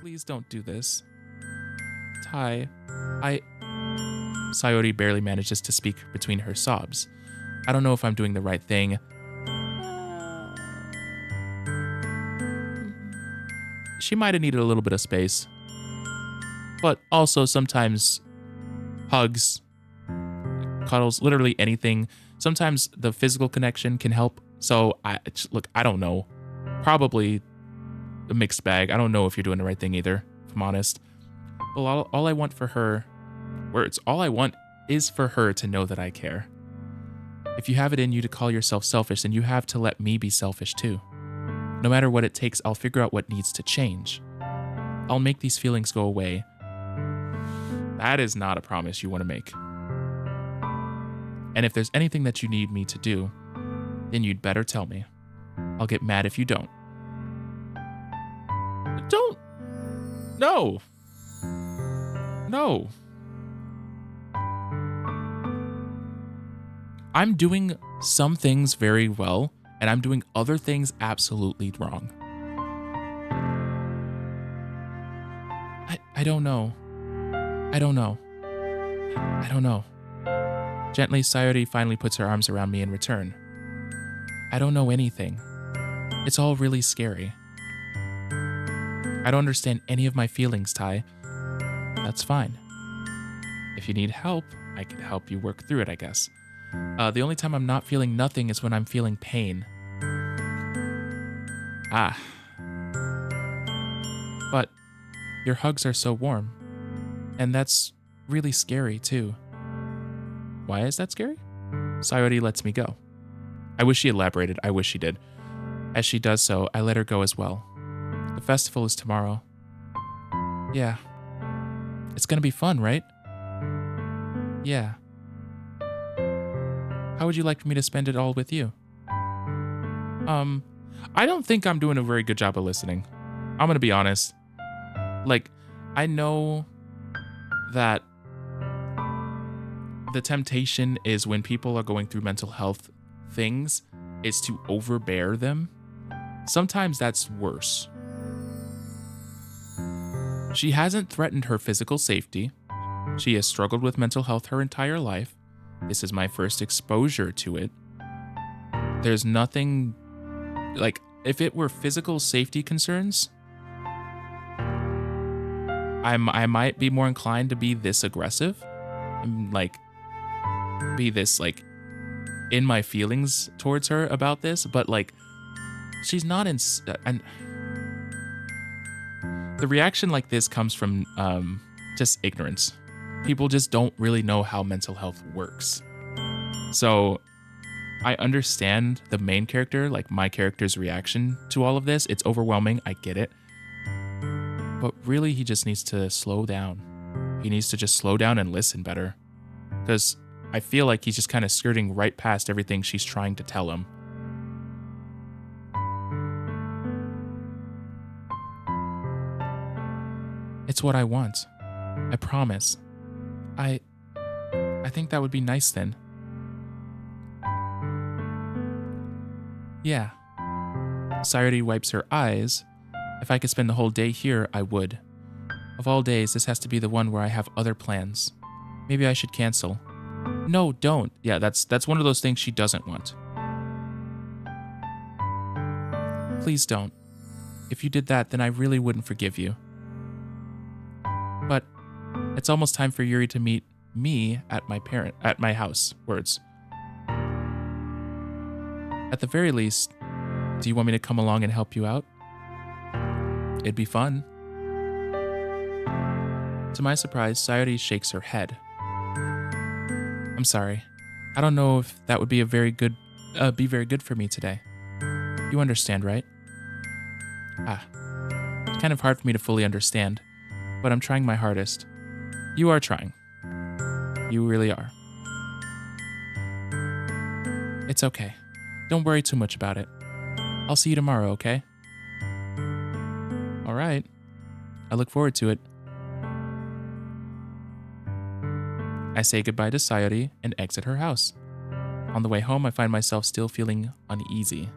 Please don't do this. Tai, I... Sayori barely manages to speak between her sobs. I don't know if I'm doing the right thing. She might have needed a little bit of space. But also sometimes hugs, cuddles, literally anything. Sometimes the physical connection can help. So, look, I don't know. Probably a mixed bag. I don't know if you're doing the right thing either, if I'm honest. But all I want for her, all I want is for her to know that I care. If you have it in you to call yourself selfish, then you have to let me be selfish too. No matter what it takes, I'll figure out what needs to change. I'll make these feelings go away. That is not a promise you want to make. And if there's anything that you need me to do, then you'd better tell me. I'll get mad if you don't. Don't. No. No. I'm doing some things very well, and I'm doing other things absolutely wrong. I don't know. I don't know. I don't know. Gently, Sayori finally puts her arms around me in return. I don't know anything. It's all really scary. I don't understand any of my feelings, Tai. That's fine. If you need help, I can help you work through it, I guess. The only time I'm not feeling nothing is when I'm feeling pain. But your hugs are so warm. And that's really scary, too. Why is that scary? Sayori lets me go. I wish she elaborated. I wish she did. As she does so, I let her go as well. The festival is tomorrow. Yeah. It's gonna be fun, right? Yeah. How would you like for me to spend it all with you? I don't think I'm doing a very good job of listening. I'm gonna be honest. Like, I know that the temptation is when people are going through mental health things is to overbear them. Sometimes that's worse. She hasn't threatened her physical safety. She has struggled with mental health her entire life. This is my first exposure to it. There's nothing, like, if it were physical safety concerns, I might be more inclined to be this aggressive and, like, be this, like, in my feelings towards her about this, but, like, she's not in, and the reaction like this comes from just ignorance. People just don't really know how mental health works. So I understand the main character, like my character's reaction to all of this. It's overwhelming. I get it. But really, he just needs to slow down. He needs to just slow down and listen better. Because I feel like he's just kind of skirting right past everything she's trying to tell him. It's what I want. I promise. I think that would be nice then. Yeah. Sayori wipes her eyes. If I could spend the whole day here, I would. Of all days, this has to be the one where I have other plans. Maybe I should cancel. No, don't. Yeah, that's one of those things she doesn't want. Please don't. If you did that, then I really wouldn't forgive you. But it's almost time for Yuri to meet me at my house. Words. At the very least, do you want me to come along and help you out? It'd be fun. To my surprise, Sayori shakes her head. I'm sorry. I don't know if that would be very good for me today. You understand, right? It's kind of hard for me to fully understand, but I'm trying my hardest. You are trying. You really are. It's okay. Don't worry too much about it. I'll see you tomorrow, okay? All right. I look forward to it. I say goodbye to Sayori and exit her house. On the way home, I find myself still feeling uneasy.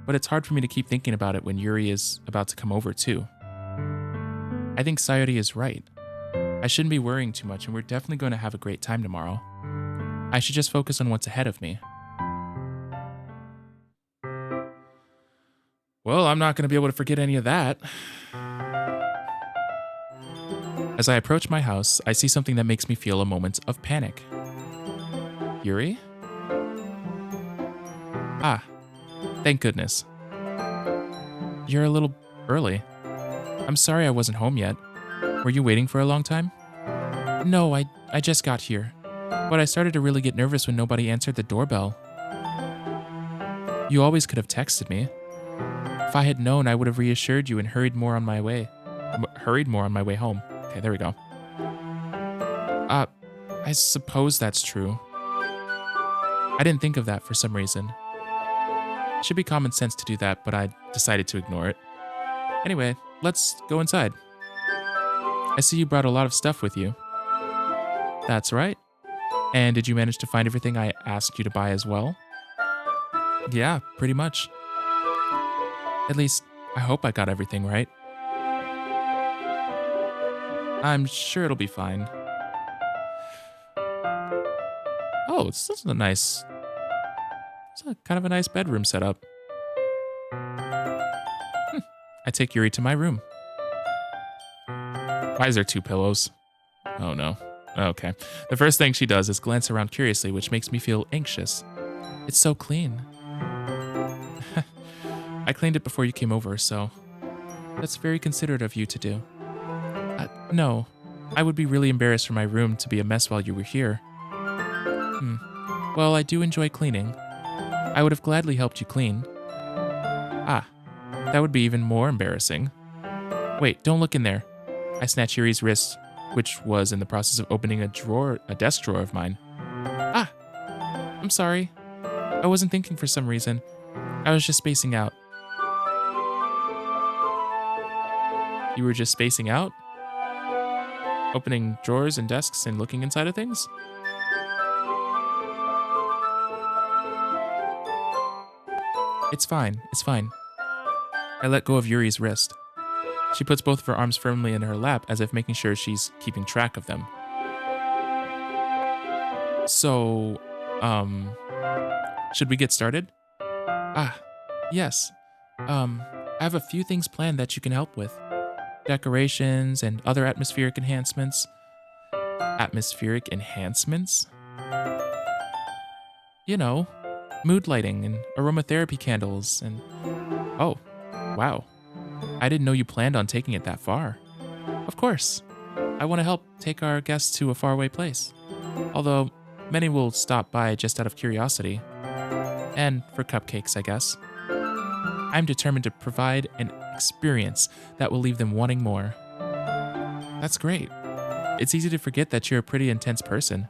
But it's hard for me to keep thinking about it when Yuri is about to come over too. I think Sayori is right. I shouldn't be worrying too much, and we're definitely going to have a great time tomorrow. I should just focus on what's ahead of me. Well, I'm not going to be able to forget any of that. As I approach my house, I see something that makes me feel a moment of panic. Yuri? Ah, thank goodness. You're a little early. I'm sorry I wasn't home yet. Were you waiting for a long time? No, I just got here. But I started to really get nervous when nobody answered the doorbell. You always could have texted me. If I had known, I would have reassured you and hurried more on my way home. Okay, there we go. I suppose that's true. I didn't think of that for some reason. It should be common sense to do that, but I decided to ignore it. Anyway, let's go inside. I see you brought a lot of stuff with you. That's right. And did you manage to find everything I asked you to buy as well? Yeah, pretty much. At least, I hope I got everything right. I'm sure it'll be fine. Oh, this is a nice... It's kind of a nice bedroom setup. I take Yuri to my room. Why is there 2 pillows? Oh no. Okay. The first thing she does is glance around curiously, which makes me feel anxious. It's so clean. I cleaned it before you came over, so that's very considerate of you to do. No, I would be really embarrassed for my room to be a mess while you were here. Well, I do enjoy cleaning. I would have gladly helped you clean. That would be even more embarrassing. Wait, don't look in there. I snatch Yuri's wrist, which was in the process of opening a desk drawer of mine. I'm sorry. I wasn't thinking for some reason. I was just spacing out. You were just spacing out? Opening drawers and desks and looking inside of things? It's fine. I let go of Yuri's wrist. She puts both of her arms firmly in her lap as if making sure she's keeping track of them. So, should we get started? Yes. I have a few things planned that you can help with. Decorations and other atmospheric enhancements. Atmospheric enhancements? You know, mood lighting and aromatherapy candles and... Oh, wow. I didn't know you planned on taking it that far. Of course. I want to help take our guests to a faraway place. Although, many will stop by just out of curiosity. And for cupcakes, I guess. I'm determined to provide an experience that will leave them wanting more. That's great. It's easy to forget that you're a pretty intense person.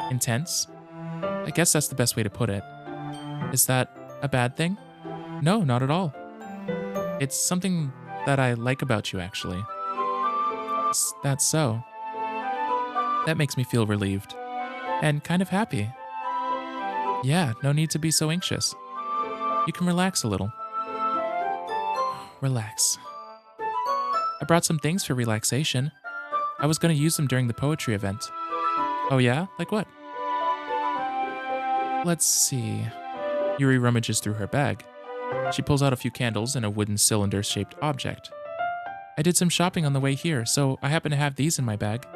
Intense? I guess that's the best way to put it. Is that a bad thing? No, not at all. It's something that I like about you, actually. That's so. That makes me feel relieved. And kind of happy. Yeah, no need to be so anxious. You can relax a little. Relax. I brought some things for relaxation. I was going to use them during the poetry event. Oh yeah? Like what? Let's see. Yuri rummages through her bag. She pulls out a few candles and a wooden cylinder-shaped object. I did some shopping on the way here, so I happen to have these in my bag.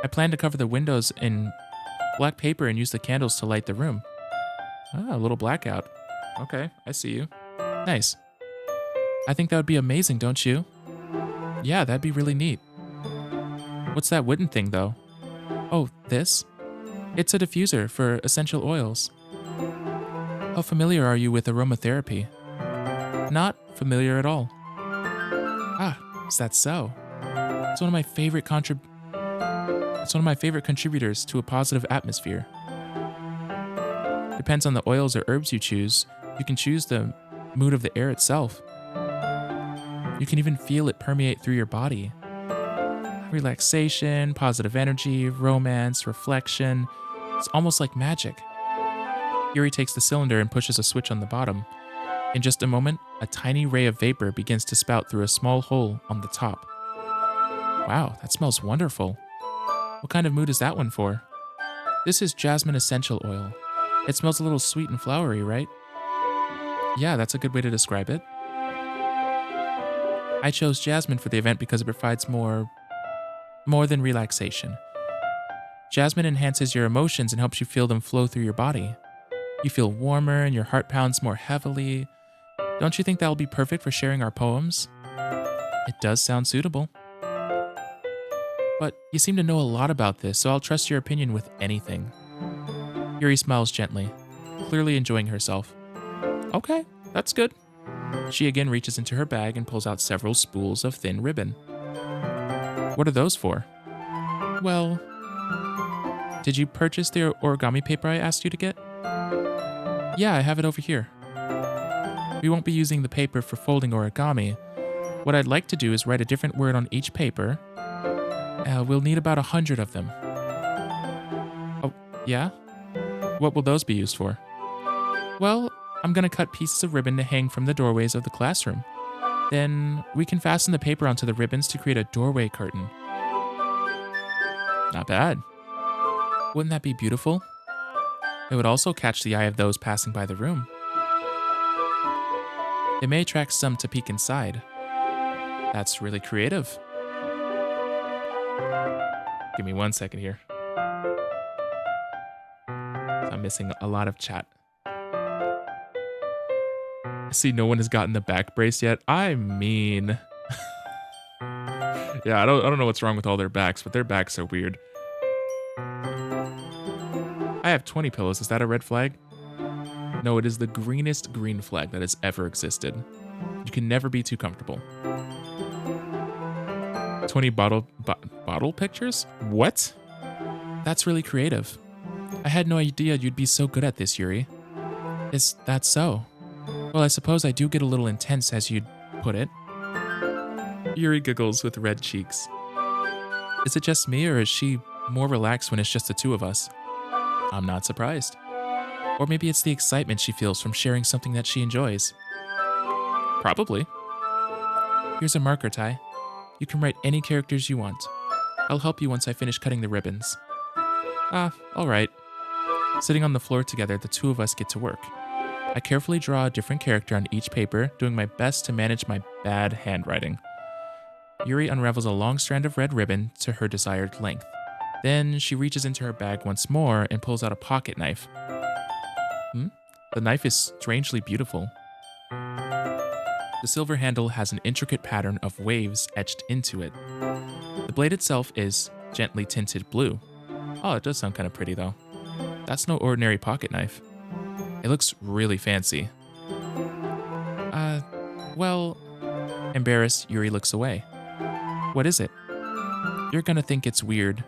I plan to cover the windows in black paper and use the candles to light the room. A little blackout. Okay, I see you. Nice. I think that would be amazing, don't you? Yeah, that'd be really neat. What's that wooden thing, though? Oh, this? It's a diffuser for essential oils. How familiar are you with aromatherapy? Not familiar at all. Is that so? It's one of my favorite contributors to a positive atmosphere. Depends on the oils or herbs you choose. You can choose the mood of the air itself. You can even feel it permeate through your body. Relaxation, positive energy, romance, reflection. It's almost like magic. Yuri takes the cylinder and pushes a switch on the bottom. In just a moment, a tiny ray of vapor begins to spout through a small hole on the top. Wow, that smells wonderful. What kind of mood is that one for? This is jasmine essential oil. It smells a little sweet and flowery, right? Yeah, that's a good way to describe it. I chose jasmine for the event because it provides more than relaxation. Jasmine enhances your emotions and helps you feel them flow through your body. You feel warmer and your heart pounds more heavily. Don't you think that will be perfect for sharing our poems? It does sound suitable. But you seem to know a lot about this, so I'll trust your opinion with anything. Yuri smiles gently, clearly enjoying herself. Okay, that's good. She again reaches into her bag and pulls out several spools of thin ribbon. What are those for? Well, did you purchase the origami paper I asked you to get? Yeah, I have it over here. We won't be using the paper for folding origami. What I'd like to do is write a different word on each paper. We'll need about 100 of them. Oh, yeah? What will those be used for? Well, I'm gonna cut pieces of ribbon to hang from the doorways of the classroom. Then we can fasten the paper onto the ribbons to create a doorway curtain. Not bad. Wouldn't that be beautiful? It would also catch the eye of those passing by the room. It may attract some to peek inside. That's really creative. Give me 1 second here. I'm missing a lot of chat. I see no one has gotten the back brace yet. I mean... yeah, I don't know what's wrong with all their backs, but their backs are weird. I have 20 pillows. Is that a red flag? No, it is the greenest green flag that has ever existed. You can never be too comfortable. 20 bottle pictures? What? That's really creative. I had no idea you'd be so good at this, Yuri. Is that so? Well, I suppose I do get a little intense, as you'd put it. Yuri giggles with red cheeks. Is it just me, or is she more relaxed when it's just the two of us? I'm not surprised. Or maybe it's the excitement she feels from sharing something that she enjoys. Probably. Here's a marker, Ty. You can write any characters you want. I'll help you once I finish cutting the ribbons. All right. Sitting on the floor together, the two of us get to work. I carefully draw a different character on each paper, doing my best to manage my bad handwriting. Yuri unravels a long strand of red ribbon to her desired length. Then she reaches into her bag once more and pulls out a pocket knife. The knife is strangely beautiful. The silver handle has an intricate pattern of waves etched into it. The blade itself is gently tinted blue. Oh, it does sound kind of pretty though. That's no ordinary pocket knife. It looks really fancy. Well... Embarrassed, Yuri looks away. What is it? You're gonna think it's weird.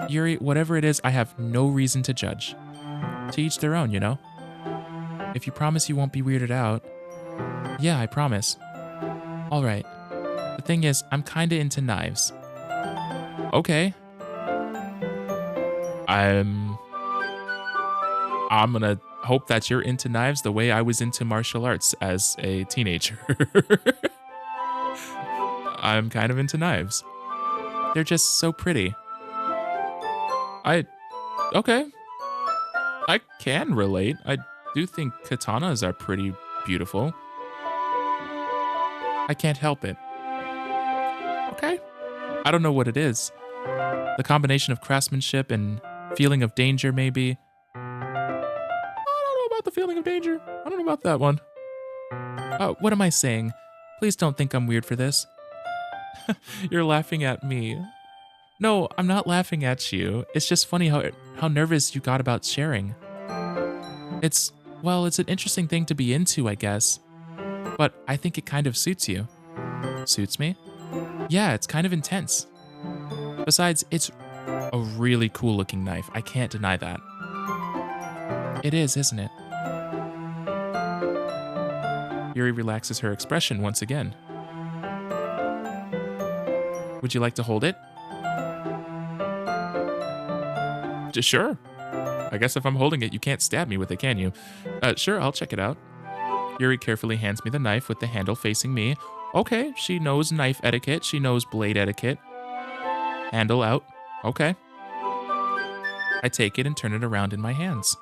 Yuri, whatever it is, I have no reason to judge. To each their own, you know? If you promise you won't be weirded out... Yeah, I promise. Alright. The thing is, I'm kinda into knives. Okay. I'm gonna hope that you're into knives the way I was into martial arts as a teenager. I'm kind of into knives. They're just so pretty. Okay. I can relate. I do think katanas are pretty beautiful. I can't help it. Okay. I don't know what it is. The combination of craftsmanship and feeling of danger, maybe. I don't know about the feeling of danger. I don't know about that one. What am I saying? Please don't think I'm weird for this. You're laughing at me. No, I'm not laughing at you. It's just funny how nervous you got about sharing. It's an interesting thing to be into, I guess. But I think it kind of suits you. Suits me? Yeah, it's kind of intense. Besides, it's a really cool looking knife. I can't deny that. It is, isn't it? Yuri relaxes her expression once again. Would you like to hold it? Sure. I guess if I'm holding it, you can't stab me with it, can you? Sure, I'll check it out. Yuri carefully hands me the knife with the handle facing me. Okay, she knows knife etiquette. She knows blade etiquette. Handle out. Okay. I take it and turn it around in my hands.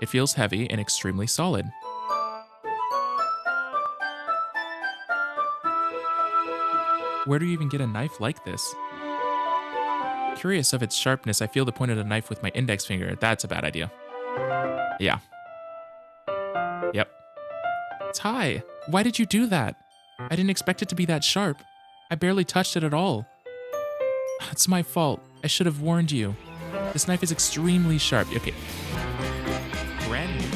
It feels heavy and extremely solid. Where do you even get a knife like this? Curious of its sharpness, I feel the point of the knife with my index finger. That's a bad idea. Yeah. Yep. Tai, why did you do that? I didn't expect it to be that sharp. I barely touched it at all. It's my fault. I should have warned you. This knife is extremely sharp. Okay. Brand new.